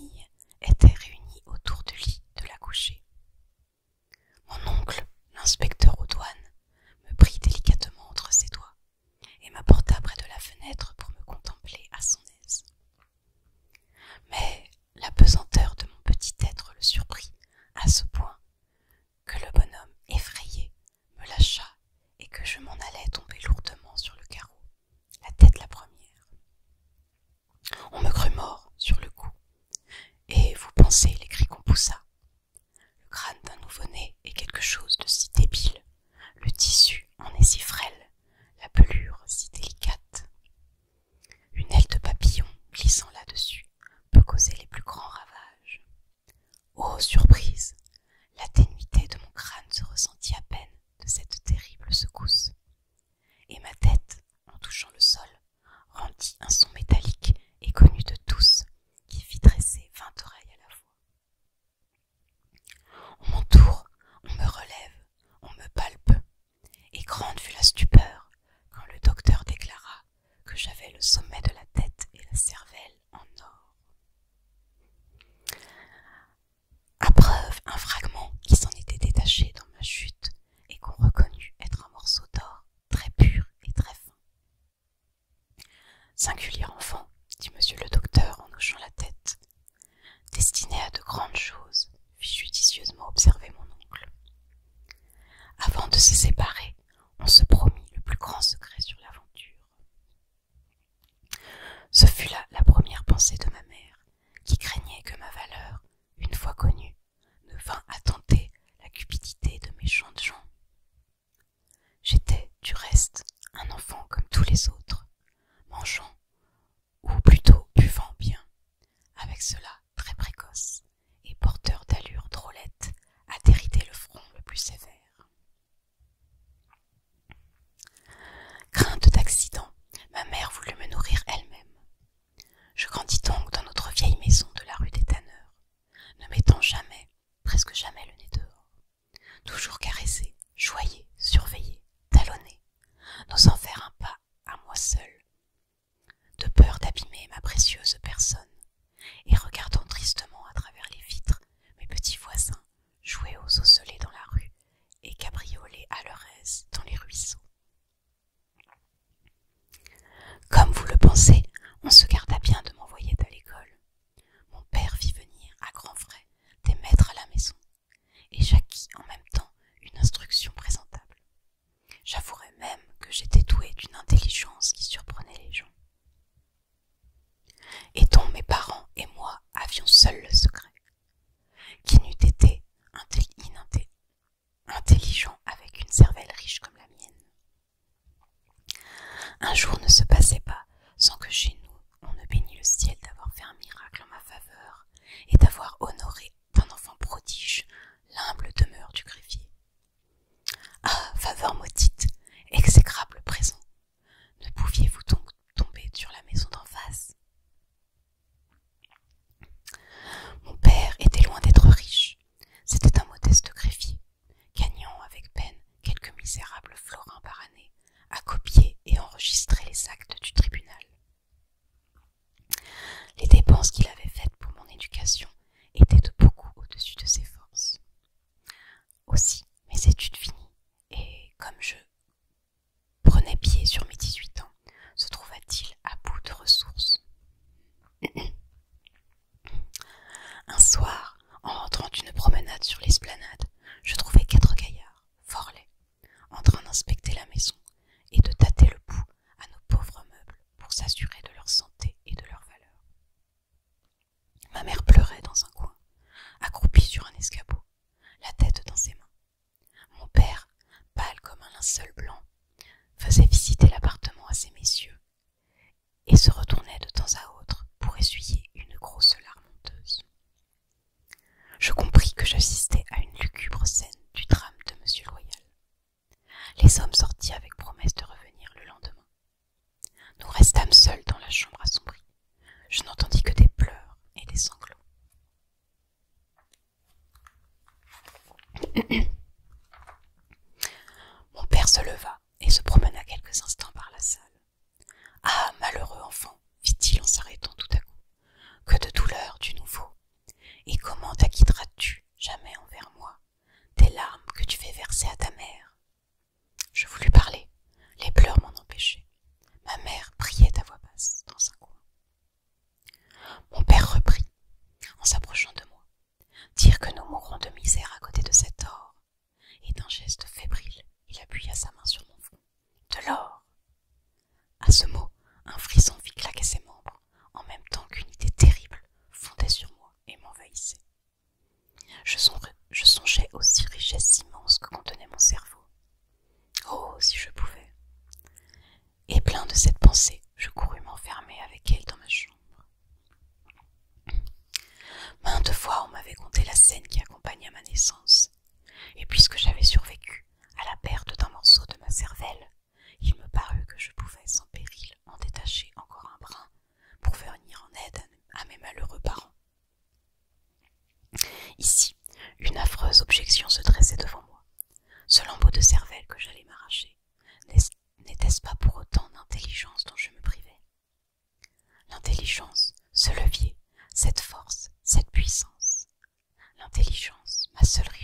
famille étaient réunis autour du lit de l'accouchée. Mon oncle, l'inspecteur aux douanes, me prit délicatement entre ses doigts et m'apporta près de la fenêtre pour me contempler à son aise. Mais la pesanteur de mon petit être le surprit à ce point que le bonhomme effrayé me lâcha et que je m'en allais tomber lourdement sur le carreau, la tête la première. On me crut mort sur le coup, et vous pensez les cris qu'on poussa. Le crâne d'un nouveau-né est quelque chose de si débile, le tissu en est si frêle, la pelure si délicate. Une aile de papillon glissant là-dessus peut causer les plus grands ravages. Oh, surprise! La ténuité de mon crâne se ressentit à peine de cette terrible secousse, et ma tête, en touchant le sol, rendit un son métallique et connu de tous, qui fit dresser 20 oreilles à la fois. On m'entoure, on me relève, on me palpe, et grande fut la stupeur quand le docteur déclara que j'avais le sommet de la tête et la cervelle en or. À preuve, un fragment qui s'en était détaché dans ma chute et qu'on reconnut être un morceau d'or très pur et très fin. Singulier enfant, dit monsieur le docteur en hochant la tête. Destiné à de grandes choses, fit judicieusement observer mon oncle. Avant de se séparer, on se promit le plus grand secret sur l'aventure. Ce fut là la première pensée de ma mère, qui craignait que ma valeur, une fois connue, ne vînt à tenter la cupidité de méchantes gens. J'étais, du reste, un enfant comme tous les autres, mangeant, ou plutôt buvant bien, avec cela très précoce et porteur d'allures drôlettes à dérider le front le plus sévère. Crainte d'accident, ma mère voulut me nourrir elle-même. Je grandis donc dans notre vieille maison de la rue des Tanneurs, ne mettant jamais, presque jamais le nez dehors, toujours caressé, choyé, surveillé, talonné, n'osant faire un pas à moi seul, de peur d'abîmer ma précieuse personne, et regardant tristement à travers les vitres mes petits voisins jouer aux osselets dans la rue et cabrioler à leur aise dans les ruisseaux. Comme vous le pensez, on se garda bien de m'envoyer à l'école. Mon père fit venir à grands frais des maîtres à la maison, et j'acquis en même temps une instruction présentable. J'avouerai même que j'étais doué d'une intelligence qui surprenait les gens, et dont mes parents et moi avions seuls le secret, qui n'eût été intelligent avec une cervelle riche comme la mienne. Un jour ne se passait pas sans que chez nous on ne bénît le ciel d'avoir fait un miracle en ma faveur et d'avoir honoré d'un enfant prodige l'humble demeure du greffier. Ah, faveur maudite, exécrable présent, ne pouviez-vous donc tomber sur la maison d'en face? Mon père était loin d'être riche, c'était un modeste greffier, gagnant avec peine quelques misérables florins par année, à copier et enregistrer les actes du tribunal. Les dépenses qu'il avait faites pour mon éducation étaient de beaucoup au-dessus de ses forces. Aussi, mes études finies, et comme je prenais pied sur mes 18 ans, se trouva-t-il à bout de ressources. Un soir, en rentrant d'une promenade sur l'esplanade, je trouvai 4 gaillards, fort laids, en train d'inspecter la maison et de tâter le pouls à nos pauvres meubles pour s'assurer de leur santé et de leur valeur. Ma mère pleurait dans un coin, accroupie sur un escabeau, la tête dans ses mains. Mon père, pâle comme un linceul blanc, faisait visiter l'appartement à ces messieurs et se retournait de temps à autre pour essuyer une grosse larme honteuse. Je compris que j'assistais à une lugubre scène du drame de Monsieur Loyal. Les hommes sortis avec promesse de revenir le lendemain. Nous restâmes seuls dans la chambre assombrie. Je n'entendis que des pleurs et des sanglots.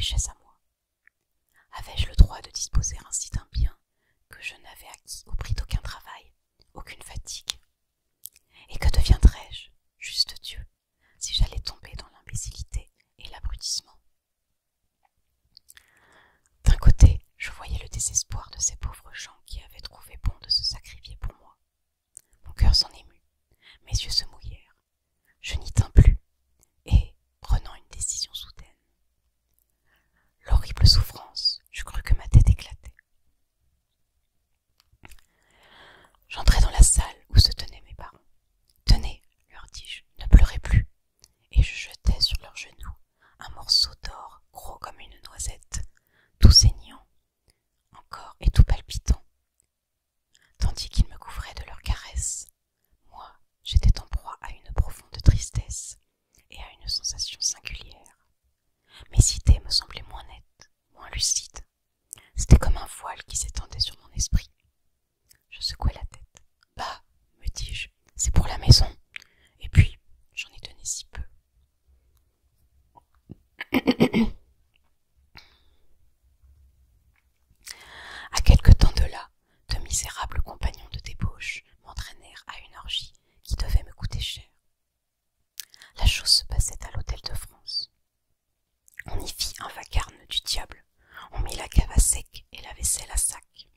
richesse à moi? Avais-je le droit de disposer ainsi d'un bien que je n'avais acquis au prix d'aucun travail, aucune fatigue? Et que deviendrais-je, juste Dieu, si j'allais tomber dans l'imbécilité et l'abrutissement? D'un côté, je voyais le désespoir de ces pauvres gens qui avaient trouvé bon de se sacrifier pour moi. Mon cœur s'en émut, mes yeux se mouillèrent. Je n'y tins plus, et, prenant une décision soudaine, l'horrible souffrance, je crus que ma tête éclatait. J'entrai dans la salle où se tenaient mes parents. Tenez, leur dis-je, ne pleurez plus. Et je jetai sur leurs genoux un morceau d'or gros comme une noisette, tout saignant, encore et tout palpitant. Tandis qu'ils me couvraient de leurs caresses, moi, j'étais en proie à une profonde tristesse et à une sensation singulière. Mes idées me semblaient moins nettes, moins lucides. C'était comme un voile qui s'étendait sur mon esprit. Je secouai la tête. Bah, me dis-je, c'est pour la maison. Et puis, j'en ai donné si peu. À quelque temps de là, de misérables compagnons de débauche m'entraînèrent à une orgie qui devait me coûter cher. La chose se passait à l'Hôtel de France. On y fit un vacarme du diable. On mit la cave à sec et la vaisselle à sac.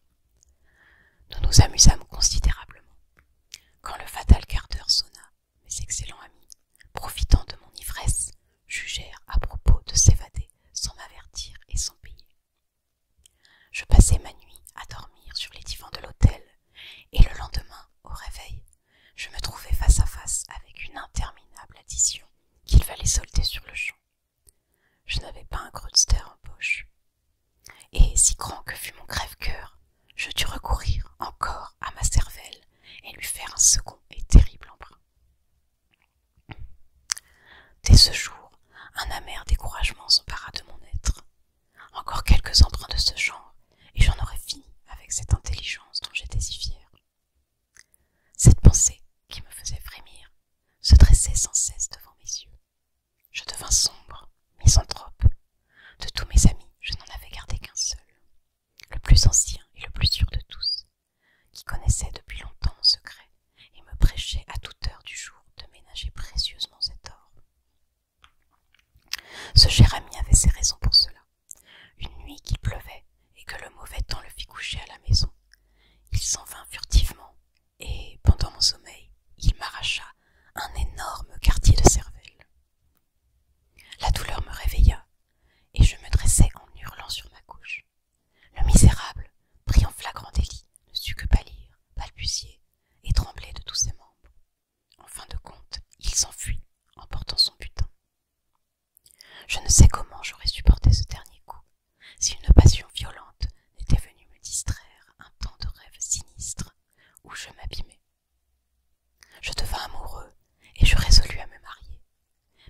Nous nous amusâmes considérablement. Quand le fatal quart d'heure sonna, mes excellents amis, profitant de mon ivresse, jugèrent à propos de s'évader sans m'avertir et sans payer. Je passai ma nuit à dormir sur les divans de l'hôtel, et le lendemain, au réveil, je me trouvai face à face avec une interminable addition qu'il fallait solder sur le champ. Je n'avais pas un Grudster en poche. Et si grand que fut mon crève-cœur, je dus recourir encore à ma cervelle et lui faire un second et terrible emprunt. Dès ce jour, un amer découragement s'empara de mon être. Encore quelques emprunts de ce genre, et j'en aurais fini avec cette intelligence dont j'étais si fière. Cette pensée, qui me faisait frémir, se dressait sans cesse devant mes yeux. Je devins sombre, misanthrope. De tous mes amis, je n'en avais gardé qu'un seul, le plus ancien et le plus sûr de tous, qui connaissait depuis longtemps mon secret et me prêchait à toute heure du jour de ménager précieusement cet or. Ce cher ami avait ses raisons pour cela. Une nuit qu'il pleuvait et que le mauvais temps le fit coucher à la maison, il s'en vint furtivement et, pendant mon sommeil, il m'arracha un énorme quartier de cervelle. La douleur me réveilla et je me dressai en hurlant sur ma couche. Le misérable, pris en flagrant délit, ne sut que pâlir, balbutier et trembler de tous ses membres. En fin de compte, il s'enfuit, emportant son butin. Je ne sais comment j'aurais supporté ce dernier coup, si une passion violente n'était venue me distraire un temps de rêve sinistre où je m'abîmais. Je devins amoureux et je résolus à me marier,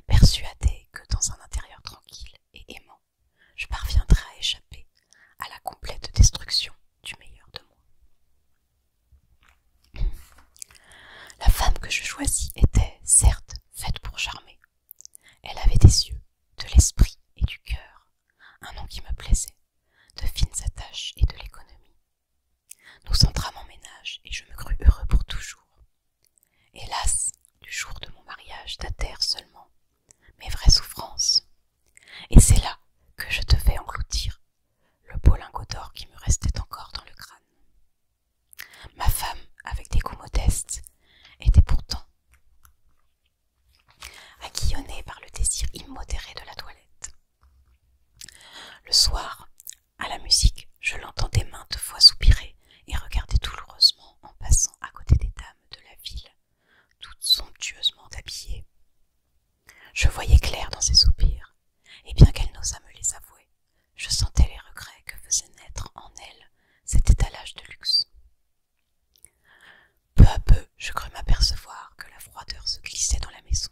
persuadé que dans un intérieur tranquille et aimant, je parviendrais à échapper à la complète destruction du meilleur de moi. La femme que je choisis était, certes, faite pour charmer. Elle avait des yeux, de l'esprit et du cœur, un nom qui me plaisait, de fines attaches et de l'économie. Nous entrâmes en ménage et je me crus heureux pour toujours. Hélas, du jour de mon mariage datèrent seulement mes vraies souffrances, et c'est là que je devais engloutir le beau lingot d'or qui me restait encore dans le crâne. Ma femme, avec des goûts modestes, était pourtant aguillonnée par le désir immodéré de la toilette. Le soir, à la musique, je l'entendais maintes fois soupirer et regarder douloureusement en passant à côté des dames de la ville, toutes somptueusement habillées. Je voyais clair dans ses soupirs, et bien qu'elle n'osât me les avouer, je sentais les regrets que faisait naître en elle cet étalage de luxe. Peu à peu, je crus m'apercevoir que la froideur se glissait dans la maison.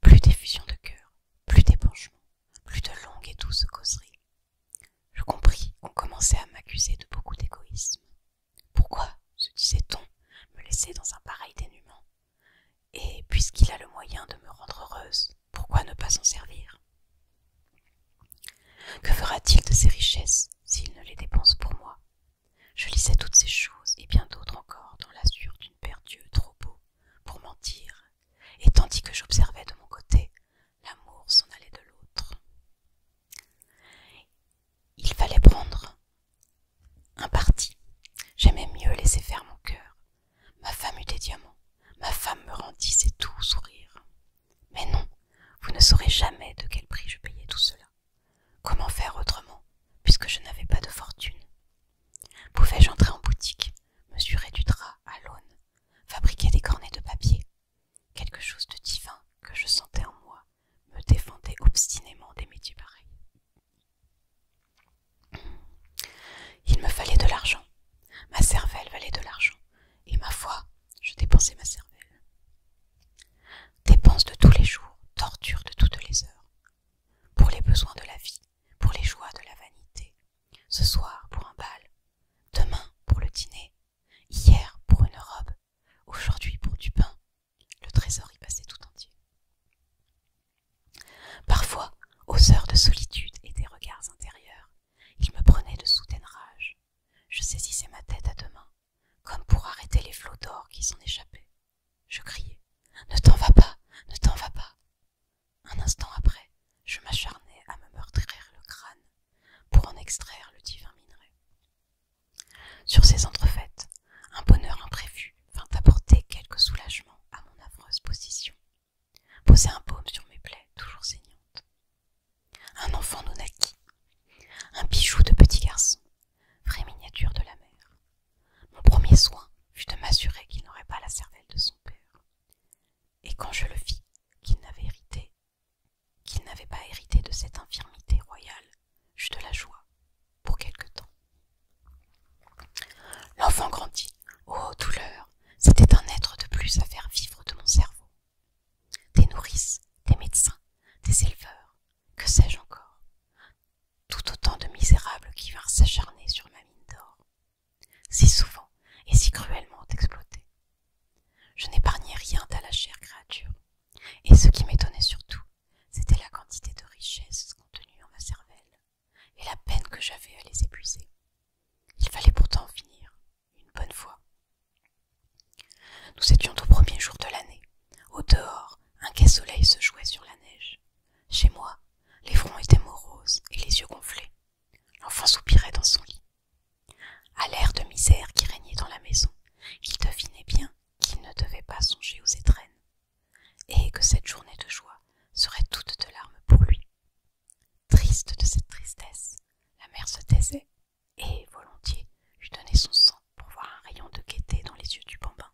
Plus d'effusion de cœur, plus d'épanchement, plus de longues et douces causeries. Je compris qu'on commençait à m'accuser de beaucoup d'égoïsme. Pourquoi, se disait-on, me laisser dans un pareil dénuement? Et puisqu'il a le moyen de me rendre heureuse, pourquoi ne pas s'en servir? ne saurais jamais de quel prix je payais tout cela. Comment faire autrement, puisque je n'avais pas de fortune? Pouvais-je entrer en boutique, mesurer du drap à l'aune, fabriquer des cornets de papier? Quelque chose de divin que je sentais en moi me défendait obstinément des métiers pareils. Il me fallait de l'argent. Ma cervelle valait de l'argent. Et ma foi, je dépensais ma cervelle. Dépenses de tous les jours, tortures de toutes les heures. Pour les besoins de la vie, pour les joies de la vanité. Ce soir pour un bal, demain pour le dîner, hier pour une robe, aujourd'hui pour du pain. Le trésor y passait tout entier. Parfois, aux heures de solitude et des regards intérieurs, il me prenait de soudaines rages. Je saisissais ma tête à deux mains, comme pour arrêter les flots d'or qui s'en échappaient. Je criais « Ne t'en va pas, ne t'en va pas !» Un instant après, je m'acharnais à me meurtrir le crâne pour en extraire le divin minerai. Sur ces entrefaites, un bonheur imprévu vint apporter quelque soulagement à mon affreuse position. Poser un baume sur mes plaies toujours saignantes. Un enfant nous naquit, un bijou de petit garçon, vraie miniature de la mère. Mon premier soin fut de m'assurer qu'il n'aurait pas la cervelle de son père. Et quand je le vis, qu'il n'avait pas hérité de cette infirmité royale, j'eus de la joie, pour quelque temps. L'enfant grandit. Oh, douleur! C'était un être de plus à faire vivre de mon cerveau. Des nourrices, des médecins, des éleveurs, que sais-je encore? Tout autant de misérables qui vinrent s'acharner sur ma mine d'or. Si souvent et si cruellement exploitée. Je n'épargnais rien à la chère créature. Et ce qui m'étonnait surtout, c'était la quantité de richesses contenues en ma cervelle, et la peine que j'avais à les épuiser. Il fallait pourtant en finir, une bonne fois. Nous étions au premier jour de l'année. Au dehors, un gai soleil se jouait sur la neige. Chez moi, les fronts étaient moroses et les yeux gonflés. L'enfant soupirait dans son lit. À l'air de misère qui régnait dans la maison, il devinait bien qu'il ne devait pas songer aux étrennes, et que cette journée de joie serait toute de larmes pour lui. Triste de cette tristesse, la mère se taisait, et volontiers lui donnait son sang pour voir un rayon de gaieté dans les yeux du bambin.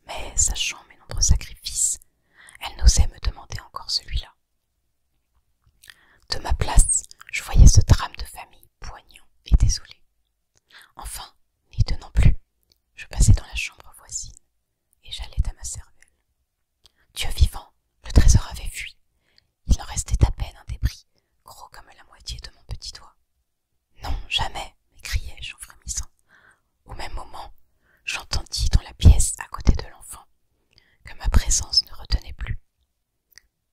Mais, sachant mes nombreux sacrifices, elle n'osait me demander encore celui-là. De ma place, je voyais ce drame de famille poignant et désolé. Enfin, n'y tenant plus, je passai dans la chambre voisine, et j'allais à ma cervelle. Dieu vivant, le trésor avait fui. Il en restait à peine un débris, gros comme la moitié de mon petit doigt. Non, jamais, m'écriai-je en frémissant. Au même moment, j'entendis dans la pièce à côté de l'enfant que ma présence ne retenait plus.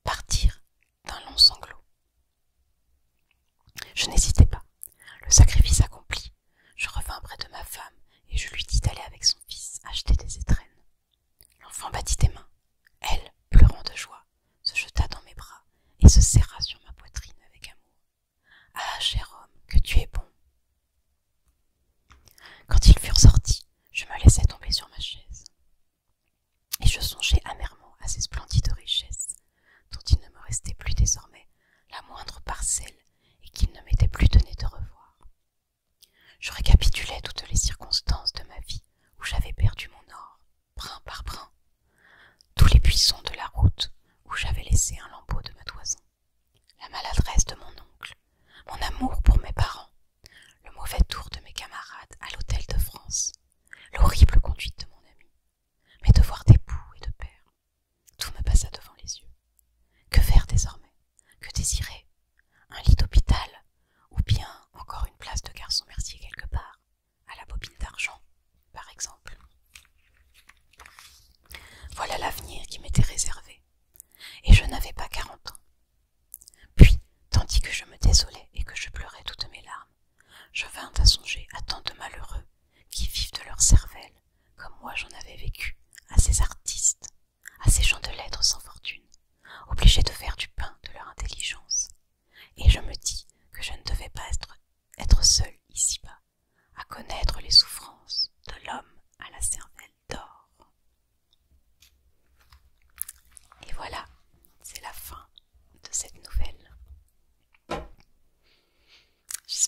Partir d'un long sanglot. Je n'hésitai pas. Le sacrifice accompli, je revins près de ma femme et je lui dis d'aller avec son fils acheter des étrennes. L'enfant battit des mains. Elle, pleurant de joie, se jeta dans mes bras et se serra sur ma poitrine avec amour. « Ah, cher homme, que tu es bon !» Quand ils furent sortis, je me laissai tomber sur ma chaise. Et je songeai amèrement à ces splendides richesses, dont il ne me restait plus désormais la moindre parcelle et qu'il ne m'était plus donné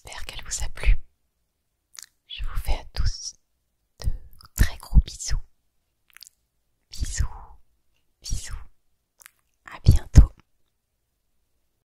j'espère qu'elle vous a plu.